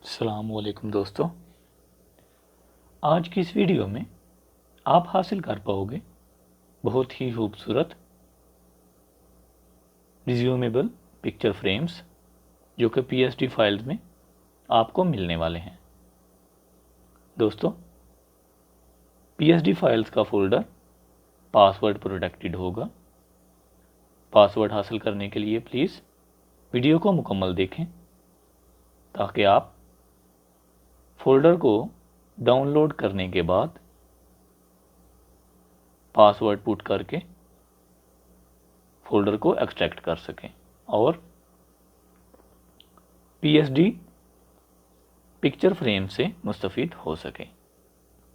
अस्सलामुअलैकुम दोस्तों, आज की इस वीडियो में आप हासिल कर पाओगे बहुत ही खूबसूरत रिज्यूमेबल पिक्चर फ्रेम्स जो कि पीएसडी फाइल्स में आपको मिलने वाले हैं। दोस्तों, पीएसडी फाइल्स का फोल्डर पासवर्ड प्रोटेक्टेड होगा। पासवर्ड हासिल करने के लिए प्लीज़ वीडियो को मुकम्मल देखें ताकि आप फोल्डर को डाउनलोड करने के बाद पासवर्ड पुट करके फोल्डर को एक्सट्रैक्ट कर सकें और पीएसडी पिक्चर फ्रेम से मुस्तफ़ीद हो सकें।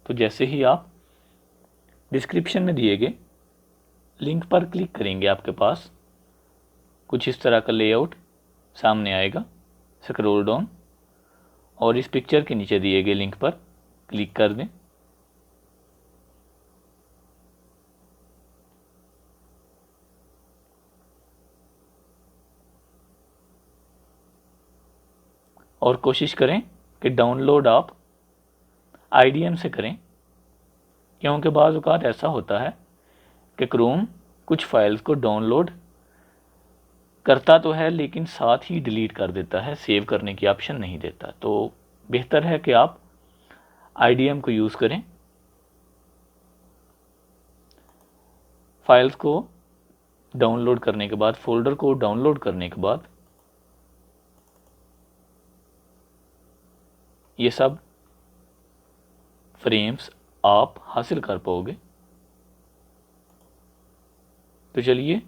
तो जैसे ही आप डिस्क्रिप्शन में दिए गए लिंक पर क्लिक करेंगे, आपके पास कुछ इस तरह का लेआउट सामने आएगा। स्क्रॉल डाउन और इस पिक्चर के नीचे दिए गए लिंक पर क्लिक कर दें। और कोशिश करें कि डाउनलोड आप आईडीएम से करें, क्योंकि बाज़ औक़ात ऐसा होता है कि क्रोम कुछ फाइल्स को डाउनलोड करता तो है लेकिन साथ ही डिलीट कर देता है, सेव करने की ऑप्शन नहीं देता। तो बेहतर है कि आप आईडीएम को यूज़ करें। फाइल्स को डाउनलोड करने के बाद, फोल्डर को डाउनलोड करने के बाद ये सब फ्रेम्स आप हासिल कर पाओगे। तो चलिए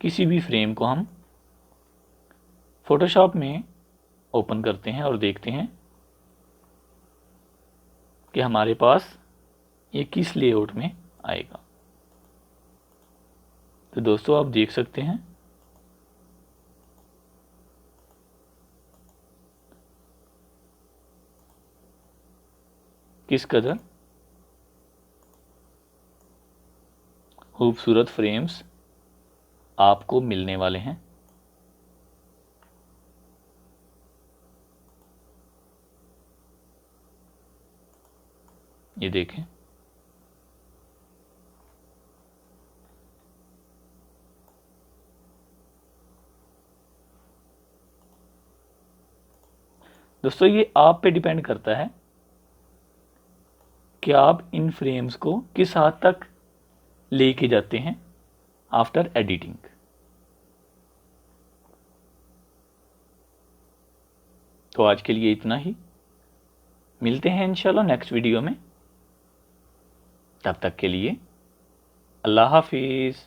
किसी भी फ्रेम को हम फोटोशॉप में ओपन करते हैं और देखते हैं कि हमारे पास ये किस लेआउट में आएगा। तो दोस्तों, आप देख सकते हैं किस कदर खूबसूरत फ्रेम्स आपको मिलने वाले हैं। ये देखें, दोस्तों ये आप पे डिपेंड करता है कि आप इन फ्रेम्स को किस हद तक लेके जाते हैं आफ्टर एडिटिंग। तो आज के लिए इतना ही, मिलते हैं इंशाल्लाह नेक्स्ट वीडियो में। तब तक के लिए अल्लाह हाफिज़।